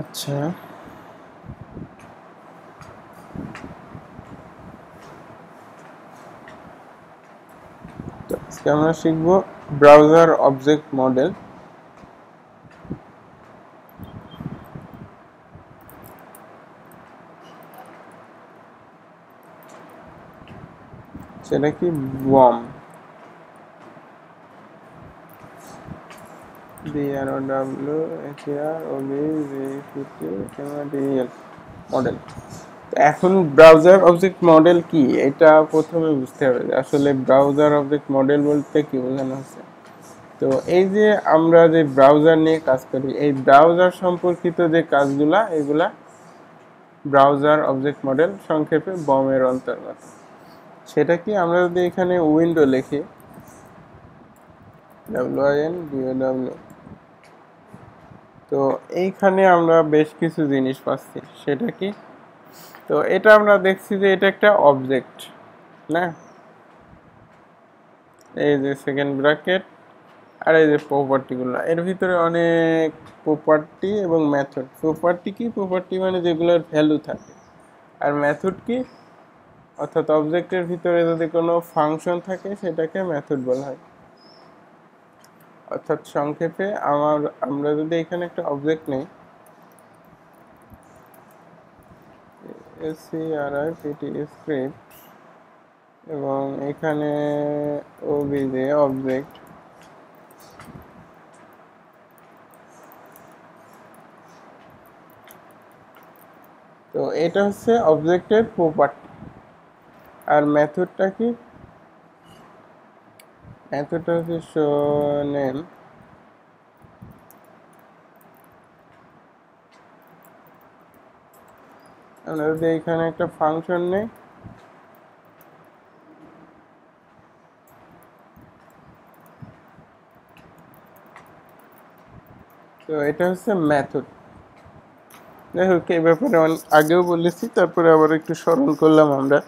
আচ্ছা, তো আজকে আমরা শিখব ব্রাউজার অবজেক্ট মডেল। সেটা কি? BOM, BROWHEROBGPT model. এখন ব্রাউজার অবজেক্ট মডেল কি এটা প্রথমে বুঝতে হবে আসলে ব্রাউজার অবজেক্ট মডেল বলতে কি বোঝানো হচ্ছে। তো এই যে আমরা যে ব্রাউজার নিয়ে কাজ করি, এই ব্রাউজার সম্পর্কিত যে কাজগুলা এগুলা ব্রাউজার অবজেক্ট মডেল, সংক্ষেপে বমের অন্তর্গত। সেটা কি? আমরা যদি এখানে উইন্ডো লিখি, WINDOW, তো এইখানে আমরা বেশ কিছু জিনিস পাচ্ছি। সেটা কি? তো এটা আমরা দেখছি যে এটা একটা অবজেক্ট, না? এই যে সেকেন্ড ব্র্যাকেট আর এই যে প্রপার্টিগুলো, এর ভিতরে অনেক প্রপার্টি এবং মেথড। প্রপার্টি কি? প্রপার্টি মানে যেগুলোর ভ্যালু থাকে। আর মেথড কি? অর্থাৎ অবজেক্টের ভিতরে যদি কোনো ফাংশন থাকে সেটাকে মেথড বলা হয়। অর্থাৎ সংক্ষেপে আমরা যদি এখানে একটা অবজেক্ট নেই, SCRIPT স্ক্রিপ্ট, এবং এখানে OBJ অবজেক্ট, তো এটা হচ্ছে অবজেক্টের প্রপার্টি। আর মেথডটা কি? মেথডটা হচ্ছে শো নেম। আমরা যদি এখানে একটা ফাংশন নেই, তো এটা হচ্ছে মেথড। যাই হোক, এই ব্যাপারে আগেও বলেছি, তারপরে আবার একটু স্মরণ করলাম আমরা।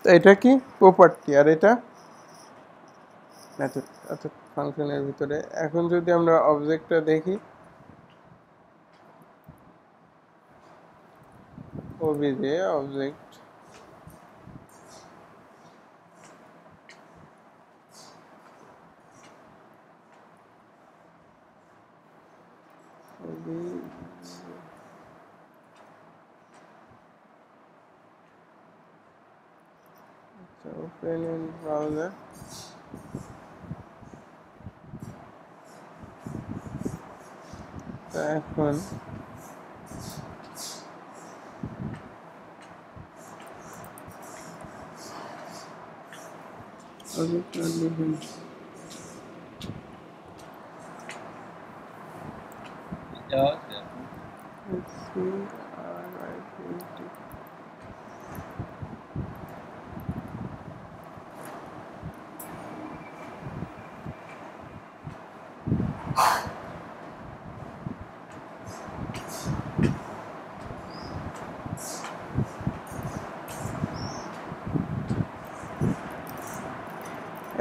তো এটা কি? প্রপার্টি, আর এটা মেথড, অর্থাৎ ফাংশনের ভিতরে। এখন যদি আমরা অবজেক্টটা দেখি, OBJ object, open in browser. তো এখন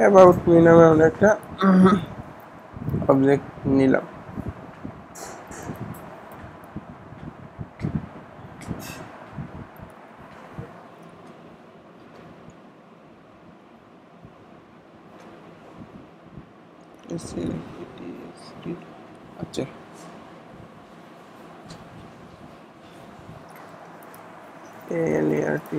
অ্যাবাউট মি নামে আমরা একটা অবজেক্ট নিলাম। আচ্ছা, ALERT,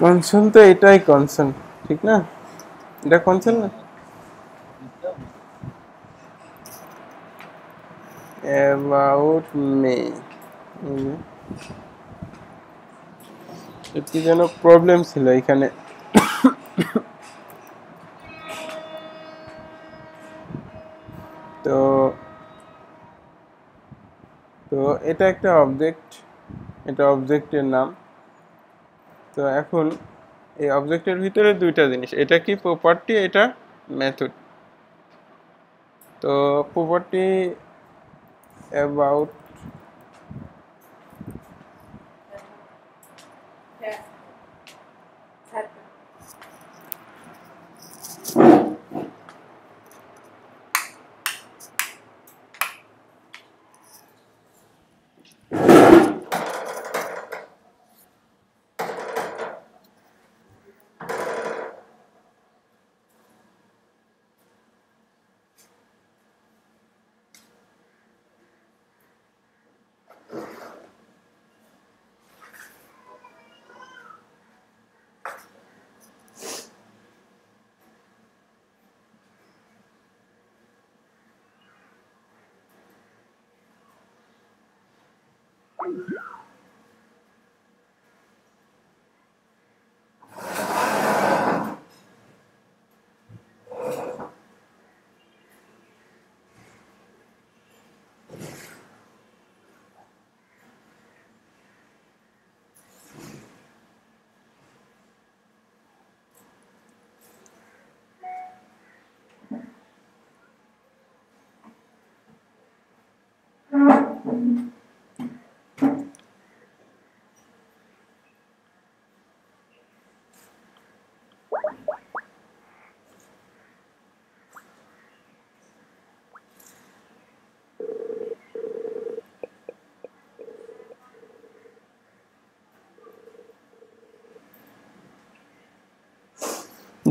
কনসোল। তো এটাই কনসোল, ঠিক না? এটা কনসোল না? অ্যাবাউট মি, কি যেন প্রবলেম ছিল এখানে। তো তো এটা একটা অবজেক্ট, এটা অবজেক্টের নাম। তো এখন এই অবজেক্টের ভিতরে দুইটা জিনিস, এটা কি? প্রপার্টি, এটা মেথড। তো প্রপার্টি অ্যাবাউট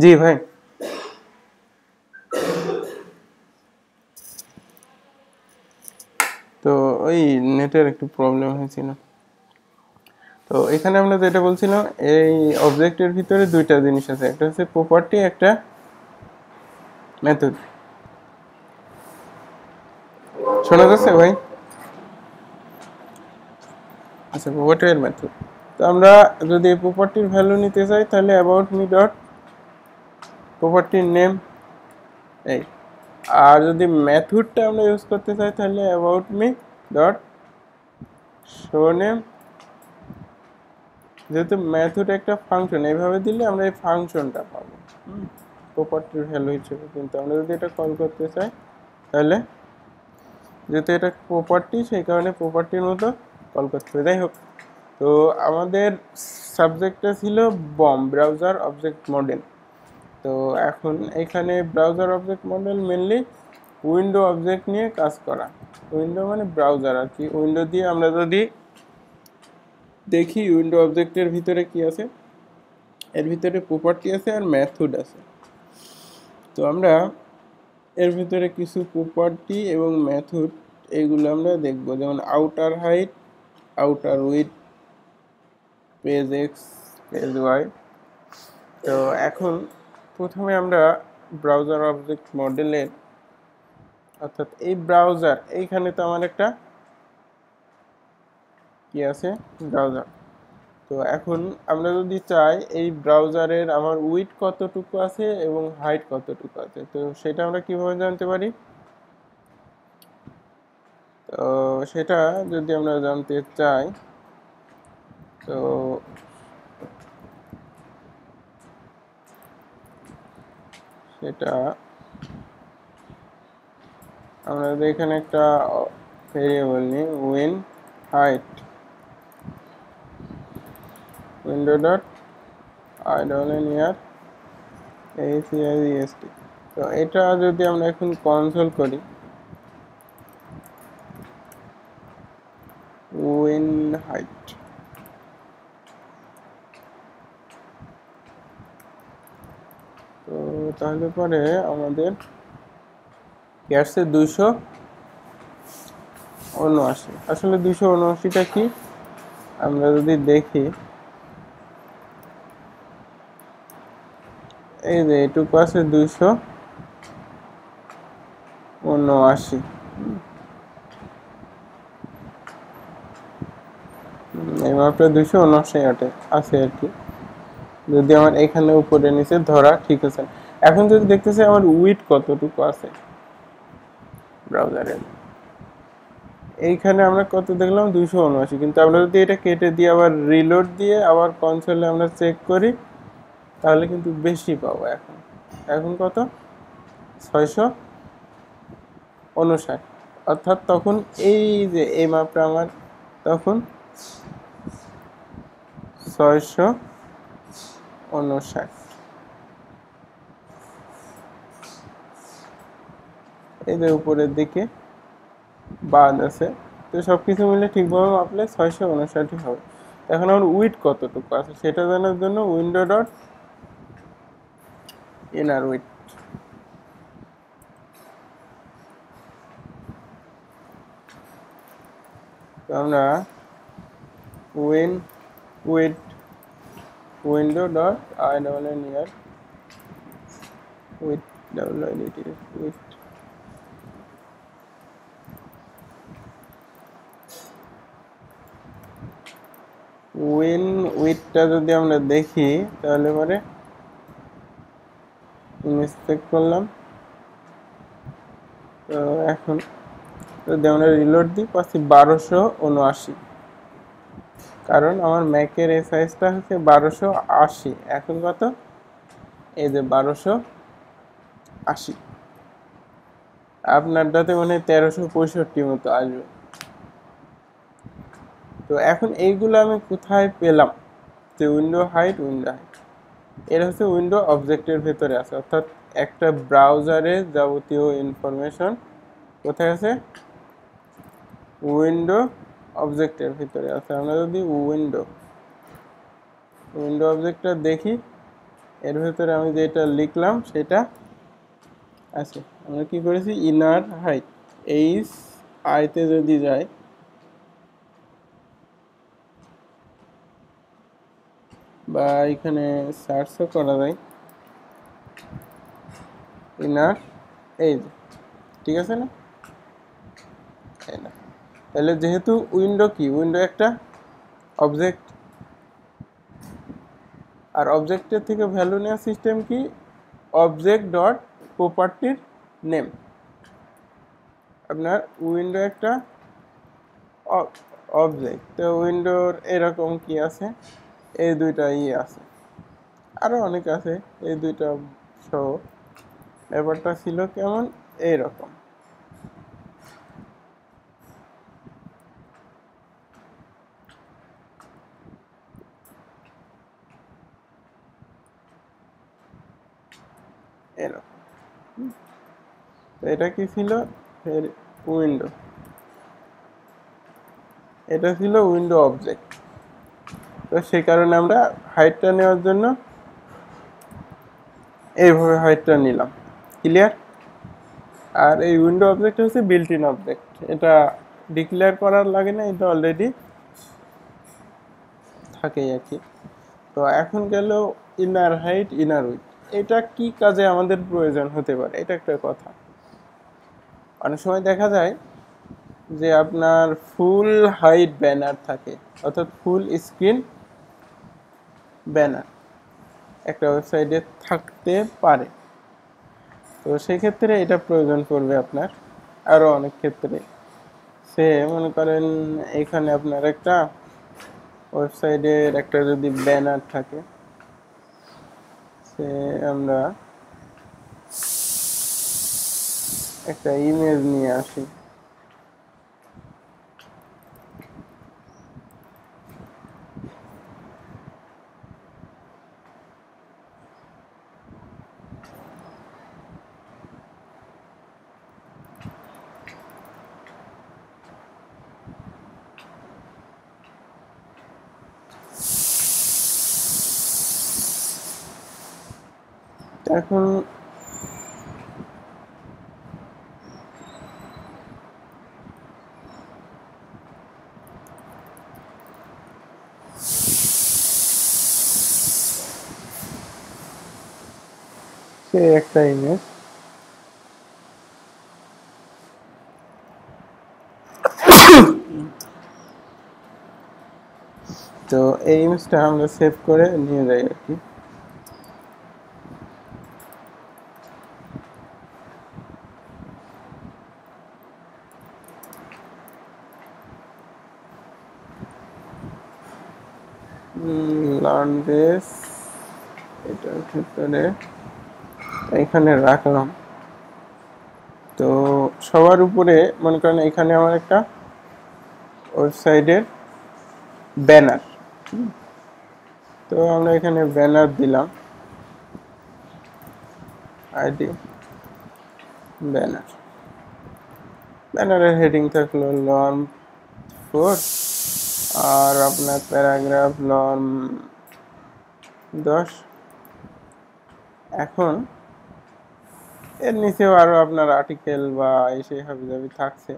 জি ভাই, তো ওই নেটের একটু প্রবলেম হয়েছিল। তো এখানে আমরা যেটা বলছিলাম, এই অবজেক্টের ভিতরে দুইটা জিনিস আছে, একটা হচ্ছে প্রপার্টি, একটা মেথড। শোনা যাচ্ছে ভাই? আচ্ছা, প্রপার্টি এর মেথড। তো আমরা যদি এই প্রপার্টির ভ্যালু নিতে চাই তাহলে অ্যাবাউট মি ডট প্রপার্টির নেম এই, আর যদি মেথডটা আমরা ইউজ করতে চাই তাহলে about me dot show name. যেহেতু মেথড একটা ফাংশন, এইভাবে দিলে আমরা এই ফাংশনটা পাবো প্রপার্টির ভ্যালু হিসেবে। কিন্তু আমরা যদি এটা কল করতে চাই তাহলে, যেহেতু এটা প্রপার্টি সেই কারণে প্রপার্টির মতো কল করতে হবে। যাই হোক, তো আমাদের সাবজেক্টটা ছিল বম ব্রাউজার অবজেক্ট মডেল। তো এখন এখানে browser object model mainly window object নিয়ে কাজ করা। উইন্ডো মানে ব্রাউজার আর কি। উইন্ডো দিয়ে আমরা যদি দেখি উইন্ডো অবজেক্টের ভিতরে কি আছে, এর ভিতরে প্রপার্টি আছে আর মেথড আছে। তো আমরা এর ভিতরে কিছু প্রপার্টি এবং মেথড এগুলো আমরা দেখব, যেমন outer height, outer width, page X, page Y. তো এখন প্রথমে আমরা ব্রাউজার অবজেক্ট মডেলের, অর্থাৎ এই ব্রাউজার, এইখানে তো আমার একটা কি আছে, ব্রাউজার। তো এখন আমরা যদি চাই এই ব্রাউজারের আমার উইডথ কতটুকু আছে এবং হাইট কতটুকু আছে, তো সেটা আমরা কিভাবে জানতে পারি? তো সেটা যদি আমরা জানতে চাই, তো সেটা আমরা যদি এখানে একটা ভেরিয়েবল নিই, win height window dot INNEAR তো এটা যদি আমরা এখন কনসোল করি, উইন হাইট, তো তাহলে পরে আমাদের আসছে 279। আসলে 279টা কি আমরা যদি দেখি, এই যে এটুকু আছে 279, এই মাপটা 259 আছে আর কি, যদি আমার এখানে উপরে নিচে ধরা ঠিক আছে। এখন যদি দেখতেছি আমার উইডথ কতটুকু আছে ব্রাউজারের, এইখানে আমরা কত দেখলাম 279, কিন্তু আমরা যদি এটা কেটে দিয়ে আবার রিলোড দিয়ে আবার কনসোলে আমরা চেক করি তাহলে কিন্তু বেশি পাবো। এখন কত, 659। অর্থাৎ তখন এই যে এই মাপটা আমার তখন 659 এই যে উপরের দিকে বাদ আছে, তো সবকিছু মিলে ঠিকভাবে মাপলে 659 হবে। এখন আমার উইড কতটুকু আছে সেটা জানার জন্য উইন্ডো ডট ইনার উইড, তো আমরা width window dot I double N R width double I D T width উইডটা যদি আমরা দেখি তাহলে পরে মিস্টেক করলাম। তো এখন যদি আমরা রিলোড দিই পাচ্ছি 1279, কারণ আমার ম্যাকের এই সাইজটা হচ্ছে 1280। এখন কত? এই যে 1280, আপনারটাতে মানে 1365 মতো আসবে। তো এখন এইগুলো আমি কোথায় পেলাম? যে উইন্ডো হাইট এর হচ্ছে উইন্ডো অবজেক্টের ভেতরে আছে, অর্থাৎ একটা ব্রাউজারে যাবতীয় ইনফরমেশন কোথায় আছে? উইন্ডো অবজেক্টের ভিতরে আছে। আমরা যদি উইন্ডো অবজেক্টটা দেখি, এর ভেতরে আমি যেটা লিখলাম সেটা আছে। আমরা কি করেছি? ইনার হাইট এইচ আইতে যদি যাই, বা এখানে সার্চও করা যায় ইনার এইচ, ঠিক আছে না? তাহলে যেহেতু উইন্ডো কি, উইন্ডো একটা অবজেক্ট, আর অবজেক্টের থেকে ভ্যালু নেওয়ার সিস্টেম কি? অবজেক্ট ডট প্রপার্টির নেম। আপনার উইন্ডো একটা অবজেক্ট, তো উইন্ডোর এরকম কি আছে? এই দুইটা আছে, আরো অনেক আছে, এই দুইটা সহ ব্যাপারটা ছিল কেমন এইরকম। এরকম তো এটা কি ছিল? উইন্ডো, এটা ছিল উইন্ডো অবজেক্ট। তো সেই কারণে আমরা হাইটটা নেওয়ার জন্য এইভাবে হাইটটা নিলাম। ক্লিয়ার? আর এই উইন্ডো অবজেক্ট হচ্ছে বিল্ট ইন অবজেক্ট, এটা ডিক্লেয়ার করার লাগে না, এটা অলরেডি থাকেই আর কি। তো এখন গেল ইনার হাইট ইনার উইড, এটা কি কাজে আমাদের প্রয়োজন হতে পারে? এটা একটা কথা। অনেক সময় দেখা যায় যে আপনার ফুল হাইট ব্যানার থাকে, অর্থাৎ ফুল স্ক্রিন ব্যানার একটা ওয়েবসাইটে থাকতে পারে। তো সেই ক্ষেত্রে এটা প্রয়োজন পড়বে আপনার। আরও অনেক ক্ষেত্রে সে মনে করেন এখানে আপনার একটা ওয়েবসাইটের একটা যদি ব্যানার থাকে, সে আমরা একটা ইমেজ নিয়ে আসি, এখন সে একটা ইমেজ, তো এই ইমেজটা আমরা সেভ করে নিয়ে যাই আর কি। লার্ন বেস এটার ভিতরে এখানে রাখলাম। তো সবার উপরে মনে করেন এখানে আমার একটা ওয়েবসাইটের ব্যানার, তো আমরা এখানে ব্যানার দিলাম, আইডি ব্যানার, ব্যানারের হেডিং থাকলো নর্ম 4 আর আপনার প্যারাগ্রাফ নর্ম 10। এখন এর নিচেও আরো আপনার আর্টিকেল বা এই সেই হাবিজাবি থাকছে।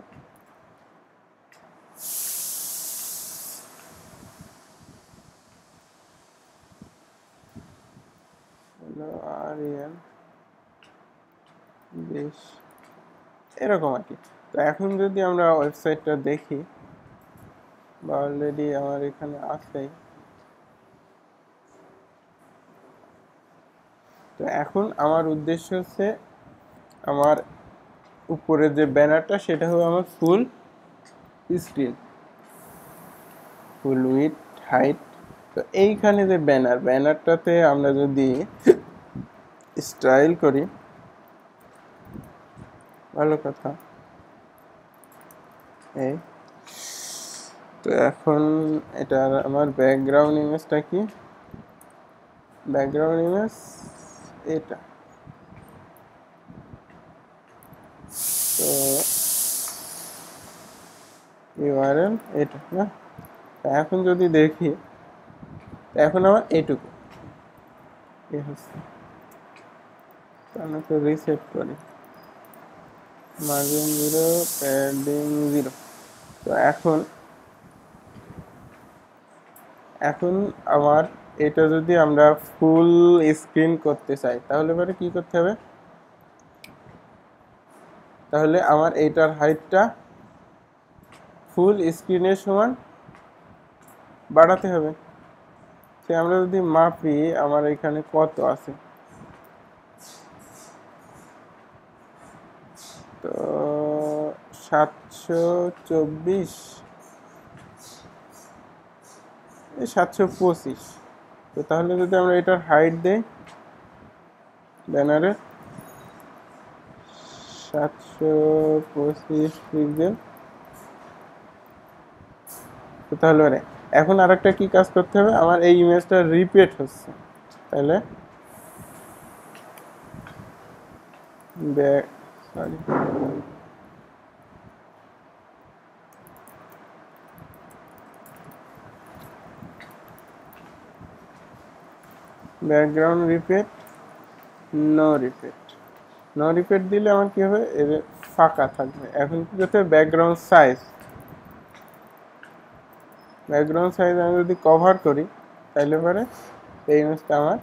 এরকম আর কি। তো এখন যদি আমরা ওয়েবসাইটটা দেখি, বা অলরেডি আমার এখানে আছে, তো এখন আমার উদ্দেশ্য হচ্ছে আমার উপরে যে ব্যানারটা সেটা হবে আমার full screen, full with height. তো এইখানে যে ব্যানারটাতে আমরা যদি স্টাইল করি, ভালো কথা। এই তো এখন এটা আমার ব্যাকগ্রাউন্ড ইমেজটা কি, ব্যাকগ্রাউন্ড ইমেজ এটা। তো ইউআরএল এটা না। এখন যদি দেখি, এখন আমার এইটুকু হচ্ছে, আমি তো রিসেট করি, মার্জিন 0, প্যাডিং 0। তো এখন আমার এটা যদি আমরা ফুল স্ক্রিন করতে চাই তাহলে পরে কি করতে হবে, তাহলে আমার এইটার হাইটটা ফুল স্ক্রিনের সমান বাড়াতে হবে। সে আমরা যদি মাপি আমার এখানে কত আছে, তো 724, 725। তো তাহলে যদি আমরা এটার হাইট দেই ব্যানারে 725 পিক্সেল, তো তাহলে এখন আরেকটা কি কাজ করতে হবে, আমার এই ইমেজটা রিপিট হচ্ছে, তাহলে background repeat, no repeat. No repeat দিলে আমার কি হবে, এর ফাঁকা থাকবে। এখন কি করতে হবে, ব্যাকগ্রাউন্ড সাইজ আমি যদি কভার করি তাহলে পরে এই ইমেজটা আমার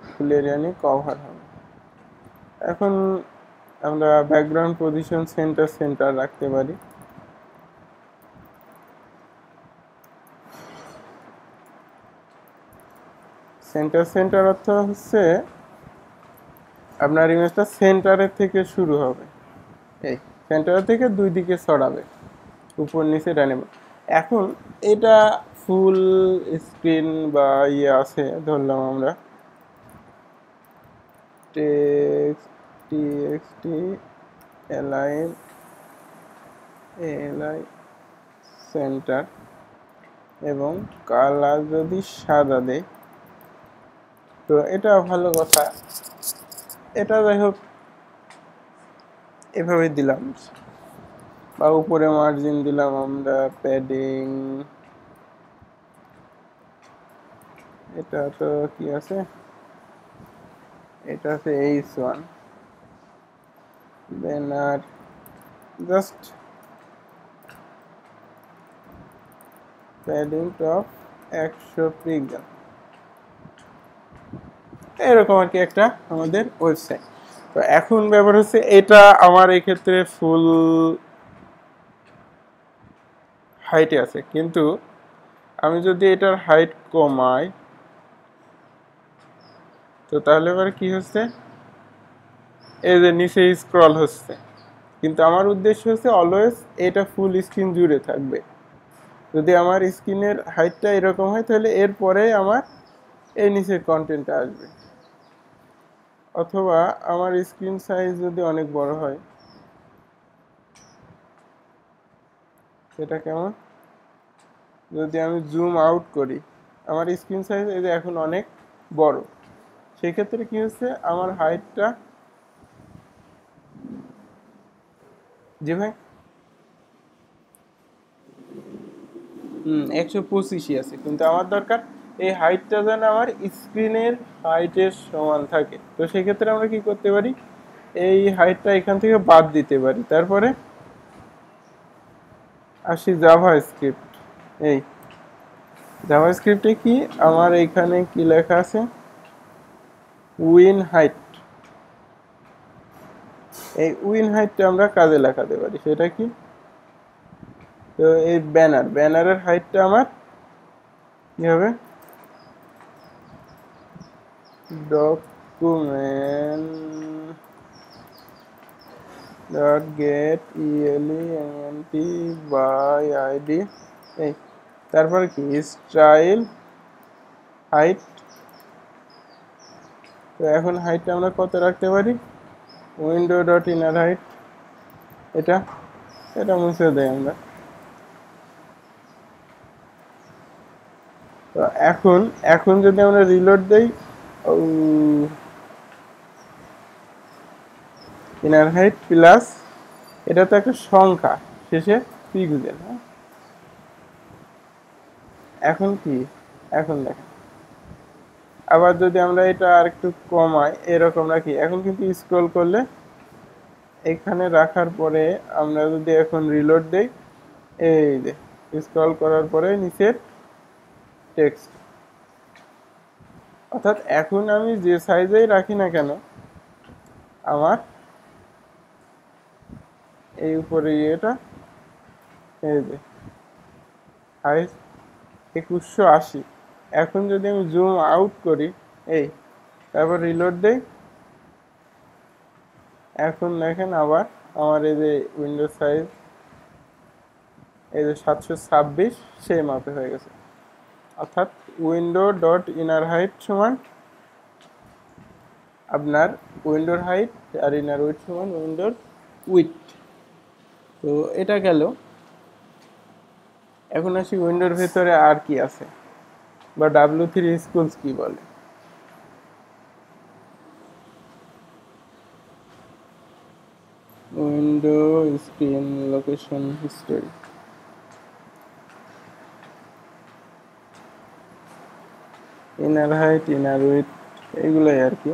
ফুল এরিয়া নিয়ে কভার হবে। এখন আমরা ব্যাকগ্রাউন্ড পজিশন সেন্টার রাখতে পারি। সেন্টার অর্থ হচ্ছে আপনার ইমেজটা সেন্টারের থেকে শুরু হবে, এই সেন্টারের থেকে দুই দিকে ছড়াবে, উপর নিচে ডানে। এখন এটা ফুল স্ক্রিন বা ইয়ে আছে ধরলাম আমরা, টিএক্সটি এলাইন সেন্টার এবং কালার যদি সাদা দেয়, তো এটা ভালো কথা। এটা যাই হোক এভাবে দিলাম, বা উপরে মার্জিন দিলাম আমরা প্যাডিং, এটা তো কি আছে, এটা আছে H1 banner, just padding top 100 pixel, এরকম আর কি একটা আমাদের ওয়েবসাইট। তো এখন ব্যাপার হচ্ছে এটা আমার এই ক্ষেত্রে ফুল হাইটে আছে, কিন্তু আমি যদি এটার হাইট কমাই, তো তাহলে এবার কি হচ্ছে, এই যে নিচে স্ক্রল হচ্ছে, কিন্তু আমার উদ্দেশ্য হচ্ছে অলওয়েজ এটা ফুল স্ক্রিন জুড়ে থাকবে। যদি আমার স্ক্রিনের হাইটটা এরকম হয় তাহলে এরপরে আমার এই নিচের কন্টেন্টটা আসবে। অথবা আমার স্ক্রিন সাইজ যদি অনেক বড় হয়, সেটা কেমন, যদি আমি জুম আউট করি আমার স্ক্রিন সাইজ এই যে এখন অনেক বড়। সেক্ষেত্রে কি হচ্ছে, আমার হাইটটা যে ভাই 125ই আছে, কিন্তু আমার দরকার এই হাইটটা যেন আমার স্ক্রিনের হাইটের সমান থাকে। তো সেক্ষেত্রে আমরা কি করতে পারি, এই হাইটটা এখান থেকে বাদ দিতে পারি। তারপরে আসি জাভা স্ক্রিপ্ট। এই জাভা স্ক্রিপ্টে কি আমার এখানে কি লেখা আছে, উইন হাইট। এই উইন হাইটটা আমরা কাজে লাগাতে পারি। সেটা কি, তো এই ব্যানারের হাইটটা আমার কি হবে, document dot gate element by id, এই তারপর কি স্টাইল হাইট। তো এখন হাইটটা আমরা কত রাখতে পারি, উইন্ডো ডট ইনার হাইট, এটা এটা মুছে দেয় আমরা। তো এখন এখন যদি আমরা রিলোড দেই, ইনার হাইট প্লাস, এটা তো একটা সংখ্যা শেষে পিক্সেল। হ্যাঁ, এখন কি, এখন দেখেন আবার যদি আমরা এটা আর একটু কমাই, এরকম রাখি, এখন কিন্তু স্ক্রল করলে এখানে রাখার পরে আমরা যদি এখন রিলোড দেই, এই যে স্ক্রল করার পরে নিচের টেক্সট, অর্থাৎ এখন আমি যে সাইজেই রাখি না কেন, আমার এই উপরে এটা এই যে হাইট 2180। এখন যদি আমি জুম আউট করি, এই তারপর রিলোড দেই, এখন দেখেন আবার আমার এই যে উইন্ডো সাইজ এই যে 726 সেই মাপে হয়ে গেছে। অর্থাৎ উইন্ডো ডট ইনার হাইট সমান আপনার উইন্ডোর হাইট, আর ইনার উইথ সমান উইন্ডোর উইথ। তো এটা গেল। এখন আসি উইন্ডোর ভেতরে আর কি আছে, বা W3 স্কুলস কি বলে। Window screen location history, inner height, inner with, এগুলোই আর কি।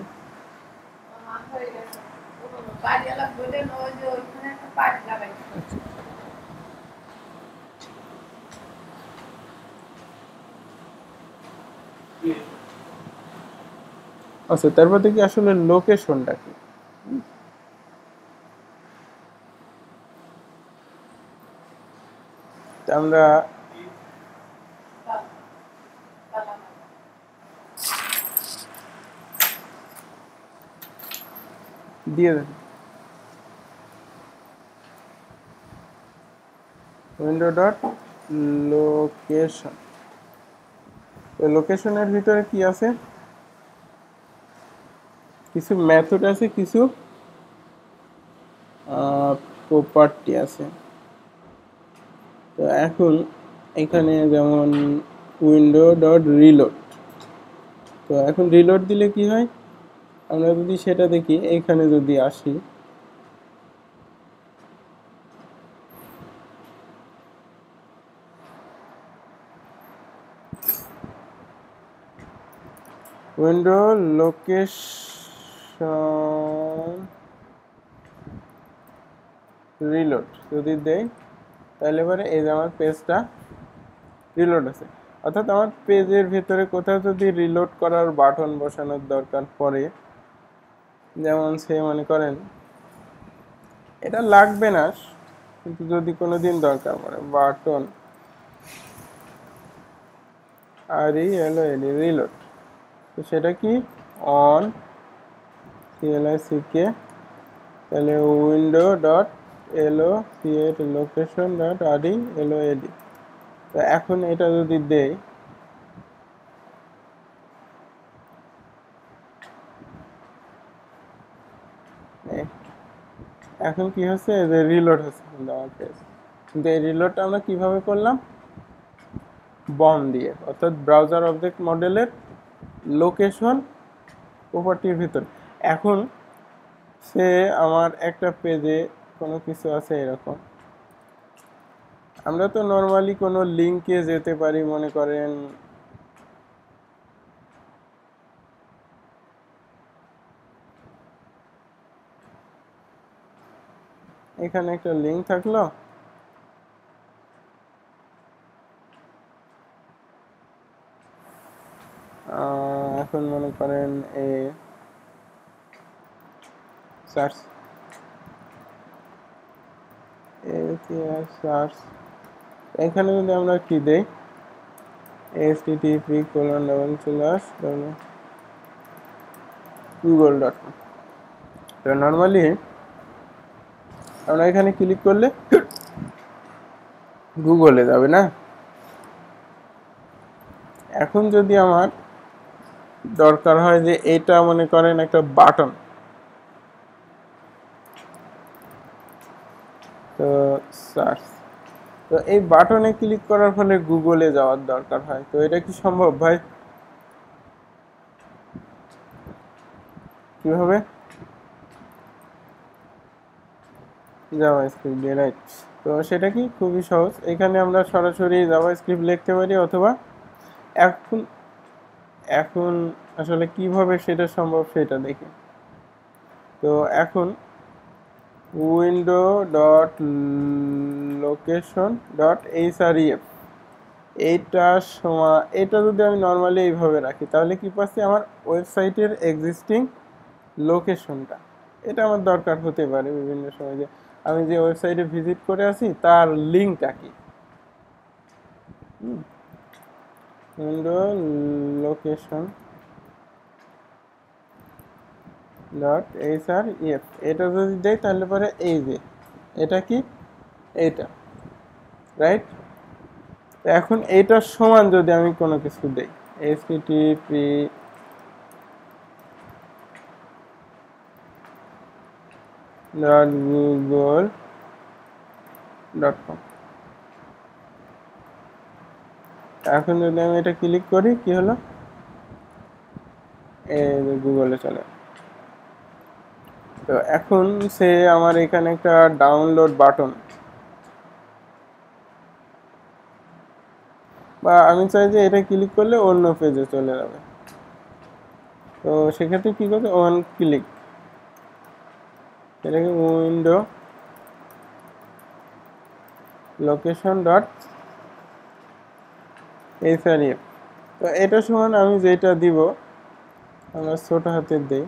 আচ্ছা, তারপর দেখি আসলে লোকেশনটা কি। আমরা দিয়ে দেন উইন্ডো ডট লোকেশন। লোকেশনের ভিতরে কি আছে, কিছু মেথড আছে, কিছু প্রপার্টি আছে। তো এখন এখানে যেমন উইন্ডো ডট রিলোড, তো এখন রিলোড দিলে কি হয়, আমরা যদি সেটা দেখি, এখানে যদি আসি, উইন্ডো লোকেশন রিলোড যদি দেই, তাহলে এবারে এই যে আমার পেজটা রিলোড আছে। অর্থাৎ আমার পেজের ভেতরে কোথাও যদি রিলোড করার বাটন বসানোর দরকার পড়ে, যেমন সে মনে করেন এটা লাগবে না, কিন্তু যদি কোনো দিন দরকার পড়ে বাটন আর রিলোড, তো সেটা কি অন CLICK, তাহলে window dot L O create location dot R E LOAD। তো এখন এটা যদি দেই, এখন কি হচ্ছে, যে রিলোড হচ্ছে কিন্তু আমার পেজ। কিন্তু এই রিলোডটা আমরা কিভাবে করলাম, বন দিয়ে, অর্থাৎ ব্রাউজার অবজেক্ট মডেলের লোকেশন প্রপার্টির ভিতর। এখন সে আমার একটা পেজে কোনো কিছু আছে এরকম, আমরা তো নর্মালি কোনো লিঙ্কে যেতে পারি, মনে করেন এখানে একটা লিঙ্ক থাকলো, এখন মনে করেন সার্চ সার্চ, এখানে যদি আমরা কি দেই http://google.com, তো নর্মালি আমরা এখানে ক্লিক করলে গুগলে যাবে না। এখন যদি আমার দরকার হয় যে এটা মনে করেন একটা বাটন, তো সার্চ, তো এই বাটনে ক্লিক করার ফলে গুগলে যাওয়ার দরকার হয়, তো এটা কি সম্ভব ভাই? কিভাবে? জাভাস্ক্রিপ্ট দিয়ে, রাইট। তো সেটা কি খুবই সহজ, এখানে আমরা সরাসরি জাভাস্ক্রিপ্ট লিখতে পারি, অথবা এখন এখন আসলে কিভাবে সেটা সম্ভব সেটা দেখি। তো এখন window.location.href এটা যদি আমি নর্মালি এইভাবে রাখি, তাহলে কি পাচ্ছি, আমার ওয়েবসাইটের এক্সিস্টিং লোকেশনটা। এটা আমার দরকার হতে পারে বিভিন্ন সময়, যে আমি যে ওয়েবসাইটে ভিজিট করে আসি তার লিঙ্কটা কি। উইন্ডো লোকেশন .href এটা যদি দেই, তাহলে পরে এই যে এটা কি, এইটা, রাইট। এখন এইটার সমান যদি আমি কোনো কিছু দেই http://google.com, এখন যদি আমি এটা ক্লিক করি, কি হলো, এই যে গুগলে চলে। তো এখন সে আমার এখানে একটা ডাউনলোড বাটন, বা আমি চাই যে এটা ক্লিক করলে অন্য পেজে চলে যাবে, তো সেক্ষেত্রে কি করবে, ওয়ান ক্লিক, এটাকে উইন্ডো location.href, তো এটা সমান আমি যেটা দিব, আমরা ছোট হাতের দেই,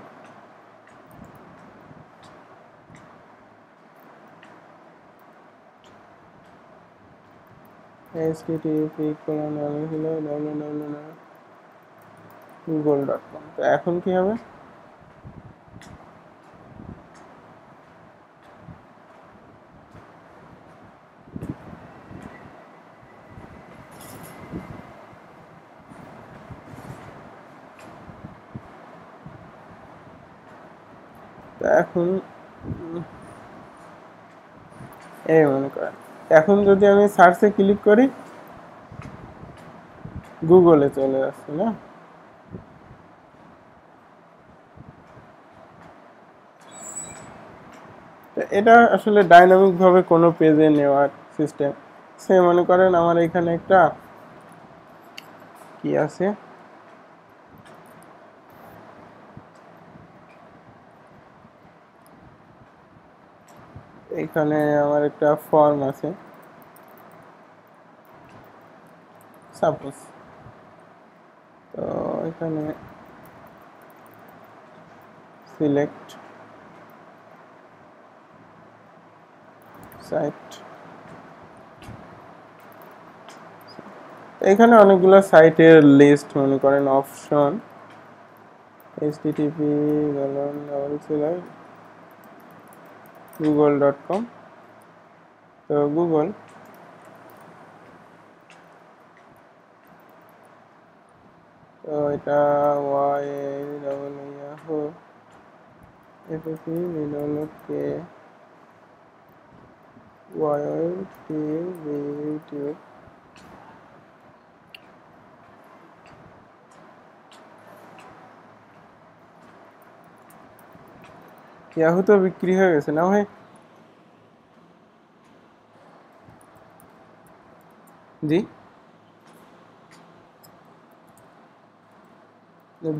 http://google.com, তো এখন কি হবে, তো এখন এই মনে করেন, এখন যদি আমি সার্চে ক্লিক করি, গুগলে চলে আসছে না। তো এটা আসলে ডাইনামিক ভাবে কোনো পেজে নেওয়ার সিস্টেম। সে মনে করেন আমার এখানে একটা কি আছে, এখানে আমার একটা ফর্ম আছে সাপোজ, তো এখানে সিলেক্ট সাইট, এখানে অনেকগুলো সাইটের লিস্ট, মনে করেন অপশন http://google.com, তো গুগল, তো এটা ইয়াহু তো বিক্রি হয়ে গেছে না ভাই? জি,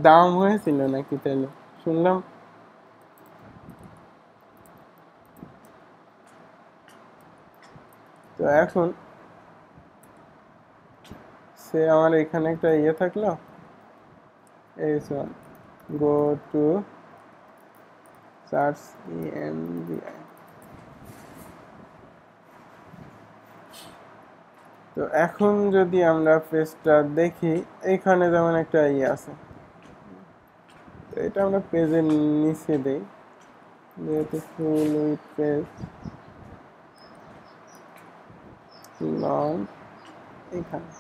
দাম হয়েছিল নাকি তাহলে? শুনলাম। তো এখন সে আমার এখানে একটা ইয়ে থাকলো, এই গো টু সার্চ EMBI। তো এখন যদি আমরা পেজটা দেখি, এখানে যেমন একটা ইয়ে আছে, তো এটা আমরা পেজের নিচে দেই, যেহেতু ফুল উইথ পেজ লং, এখানে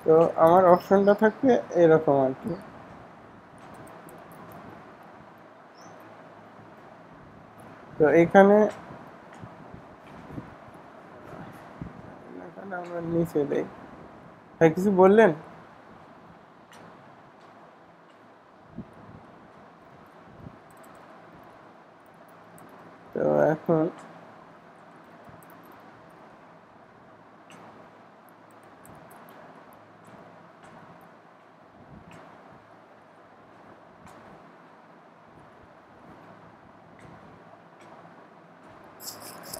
তো আমার অপশনটা থাকবে এরকম আর কি। তো এখানে এখানে আমরা নিচে দেই। ভাই কিছু বললেন? তো এখন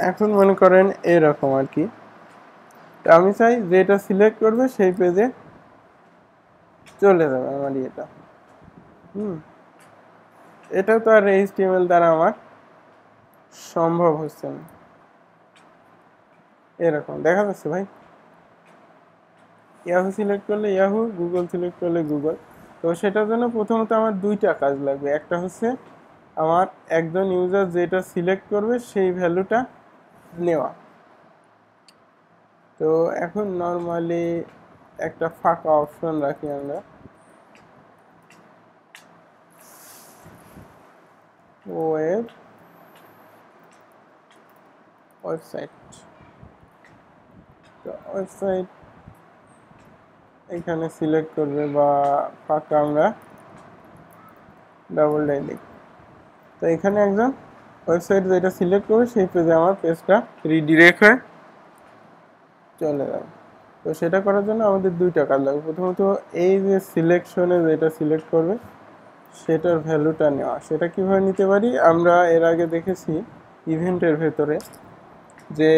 এখন মনে করেন এরকম আর কি। তো আমি চাই যেটা সিলেক্ট করবে সেই পেজে চলে যাবে আমার ইয়েটা। হুম, এটা তো আর HTML দ্বারা আমার সম্ভব হচ্ছে না। এরকম দেখা যাচ্ছে ভাই? ইয়াহু সিলেক্ট করলে ইয়াহু, গুগল সিলেক্ট করলে গুগল। তো সেটার জন্য প্রথমত আমার দুইটা কাজ লাগবে। একটা হচ্ছে আমার একজন ইউজার যেটা সিলেক্ট করবে সেই ভ্যালুটা নেওয়া। তো এখন নর্মালি একটা ফাঁকা অপশন রাখি আমরা, ওয়েবসাইট। তো ওয়েবসাইট এখানে সিলেক্ট করবে বা ফাঁকা আমরা ডাবল লিখ। তো এখানে একজন ওয়েবসাইট যেটা সিলেক্ট করবে সেই পেজে আমার পেজটা রিডিরেক্ট হয়ে চলে যাবে। তো সেটা করার জন্য আমাদের দুইটা কাজ লাগবে। প্রথমত এই যে সিলেকশনে যেটা সিলেক্ট করবে সেটার ভ্যালুটা নেওয়া। সেটা কিভাবে নিতে পারি, আমরা এর আগে দেখেছি ইভেন্টের ভেতরে যে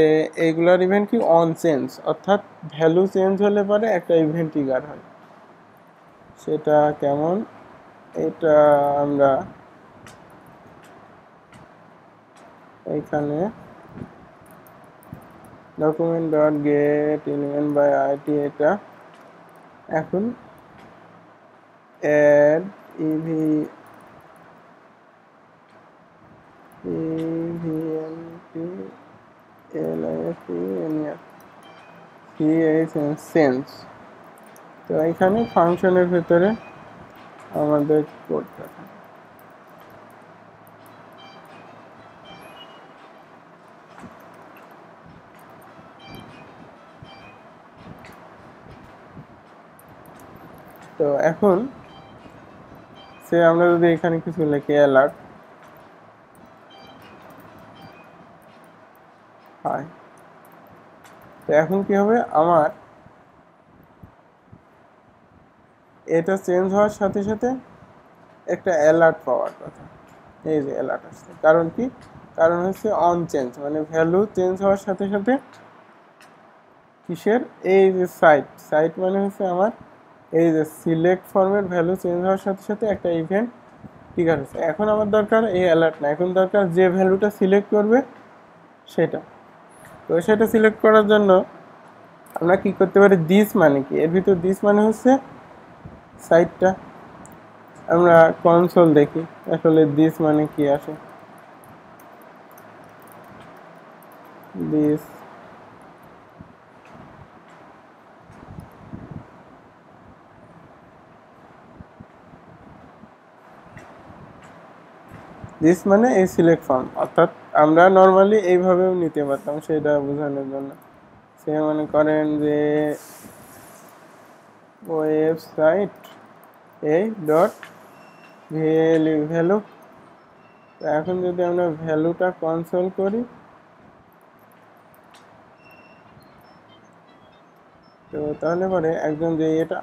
এইগুলার ইভেন্ট কি অন চেঞ্জ, অর্থাৎ ভ্যালু চেঞ্জ হলে পরে একটা ইভেন্ট ট্রিগার হয়। সেটা কেমন, এটা আমরা এইখানে document dot get element by ID, এটা এখন অ্যাড ইভি ইভিএনটি এলআইএফএনআর সেন্স। তো এখানে ফাংশনের ভেতরে আমাদের করতে হবে। তো এখন সে আমরা যদি এখানে কিছু লিখি অ্যালার্ট হয়, তো এখন কি হবে, আমার এটা চেঞ্জ হওয়ার সাথে সাথে একটা অ্যালার্ট পাওয়ার কথা। এই যে অ্যালার্ট আসছে, কারণ কি, কারণ হচ্ছে অন চেঞ্জ, মানে ভ্যালু চেঞ্জ হওয়ার সাথে সাথে কিসের, এই যে সাইট মানে হচ্ছে আমার এই যে সিলেক্ট ফর্মের ভ্যালু চেঞ্জ হওয়ার সাথে সাথে একটা ইভেন্ট ট্রিগার হচ্ছে। এখন আমার দরকার এই অ্যালার্ট না, এখন দরকার যে ভ্যালুটা সিলেক্ট করবে সেটা। তো সেটা সিলেক্ট করার জন্য আমরা কি করতে পারি, দিস মানে কি, এর ভিতর দিস মানে হচ্ছে সাইটটা। আমরা কনসোল দেখি আসলে দিস মানে কি আসে। দিস দিস মানে এই সিলেক্ট ফর্ম, অর্থাৎ আমরা নর্মালি এইভাবেও নিতে পারতাম সেটা বোঝানোর জন্য। সে মনে করেন যে ওয়েবসাইট এই ডট ভ্যালু তো এখন যদি আমরা ভ্যালুটা কনসোল করি, তো তাহলে পরে একজন যে এটা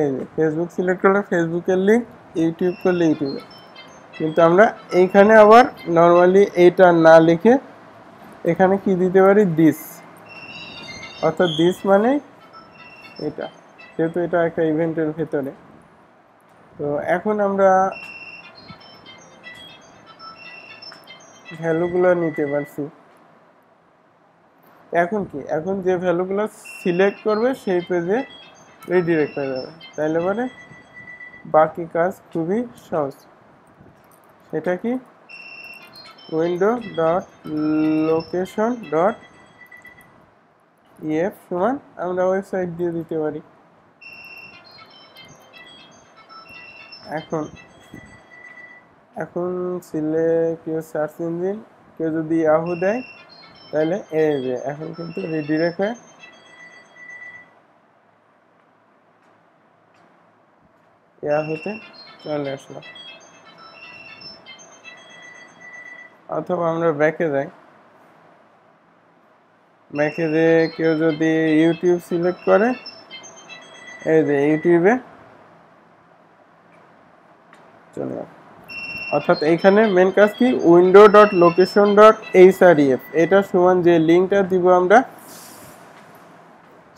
এই যে ফেসবুক সিলেক্ট করলে ফেসবুকের লিঙ্ক, ইউটিউব করলে ইউটিউবে, কিন্তু আমরা এইখানে আবার নর্মালি এইটা না লিখে এখানে কি দিতে পারি, দিস, অর্থাৎ দিস মানে এটা, যেহেতু এটা একটা ইভেন্টের ভেতরে। তো এখন আমরা ভ্যালুগুলো নিতে পারছি। এখন কি, এখন যে ভ্যালুগুলো সিলেক্ট করবে সেই পেজে রিডিরেক্ট হয়ে যাবে, তাইলে মানে বাকি কাজ খুবই সহজ। সেটা কি, window dot location dot EF সমান আমরা ওয়েবসাইট দিয়ে দিতে পারি। এখন এখন কেউ সার্চ ইঞ্জিন, কেউ যদি ইয়াহু দেয়, তাহলে এই যে এখন কিন্তু রিডিরেক্ট হয়ে ইয়াহুতে চলে আসলো। অথবা আমরা ব্যাকে যাই, ব্যাকে যে কেউ যদি ইউটিউব সিলেক্ট করে, এই যে ইউটিউবে চলে যাবে। অর্থাৎ এইখানে মেন কাজ কি, উইন্ডো ডট লোকেশন ডট এইচআরইএফ, এটা সমান যে লিঙ্কটা দিব আমরা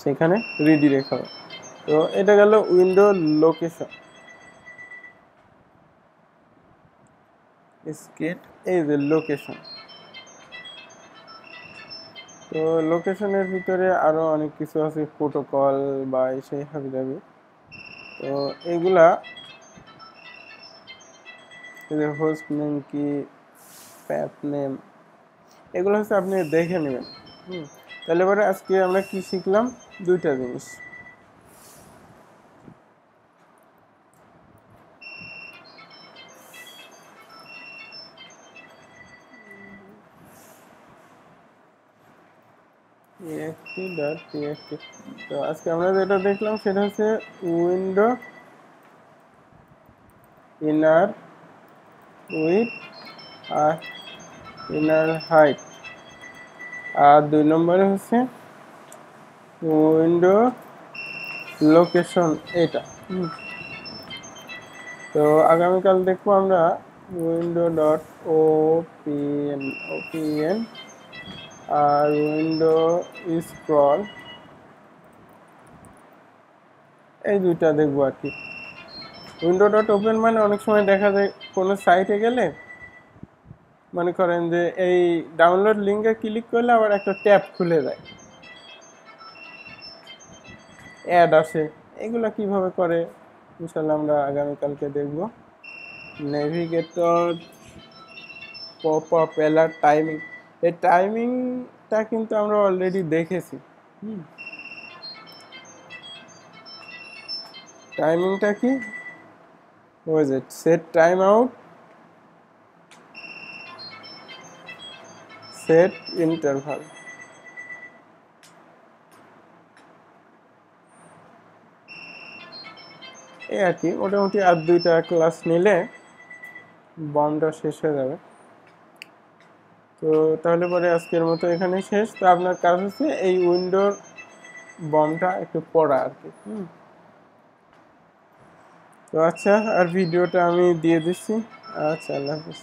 সেখানে রিডিরেক্ট হবে। তো এটা গেল উইন্ডো লোকেশন স্কেট, এই যে লোকেশন। তো লোকেশনের ভিতরে আরো অনেক কিছু আছে, প্রোটোকল বা সেই হাবিজাবি। তো এগুলা হোস্ট নেম কি, প্যাথ নেম, এগুলো হচ্ছে আপনি দেখে নেবেন। তাহলে পরে আজকে আমরা কি শিখলাম, দুইটা জিনিস। তো আজকে আমরা যেটা দেখলাম সেটা হচ্ছে উইন্ডো ইনার উইথ আর ইনার হাইট, আর 2 নম্বরে হচ্ছে উইন্ডো লোকেশন এটা। তো আগামীকাল দেখবো আমরা উইন্ডো ডট ওপিএন আর উইন্ডো স্ক্রল, এই দুইটা দেখবো আর কি। উইন্ডো ডট ওপেন মানে অনেক সময় দেখা যায় কোনো সাইটে গেলে মনে করেন যে এই ডাউনলোড লিঙ্কে ক্লিক করলে আবার একটা ট্যাব খুলে যায়, অ্যাড আসে, এগুলা কিভাবে করে ইনশাল্লাহ আমরা আগামীকালকে দেখব। Navigator, pop up, alert, timing, এই টাইমিংটা কিন্তু আমরা অলরেডি দেখেছি। টাইমিংটা কি, ওই যে set time out, set interval. এই আর কি, মোটামুটি আর 2টা ক্লাস নিলে বমটা শেষ হয়ে যাবে। তো তাহলে পরে আজকের মতো এখানে শেষ। তো আপনার কাজ হচ্ছে এই উইন্ডোর বমটা একটু পড়া আর কি। তো আচ্ছা, আর ভিডিওটা আমি দিয়ে দিচ্ছি। আচ্ছা, আল্লাহ হাফিজ।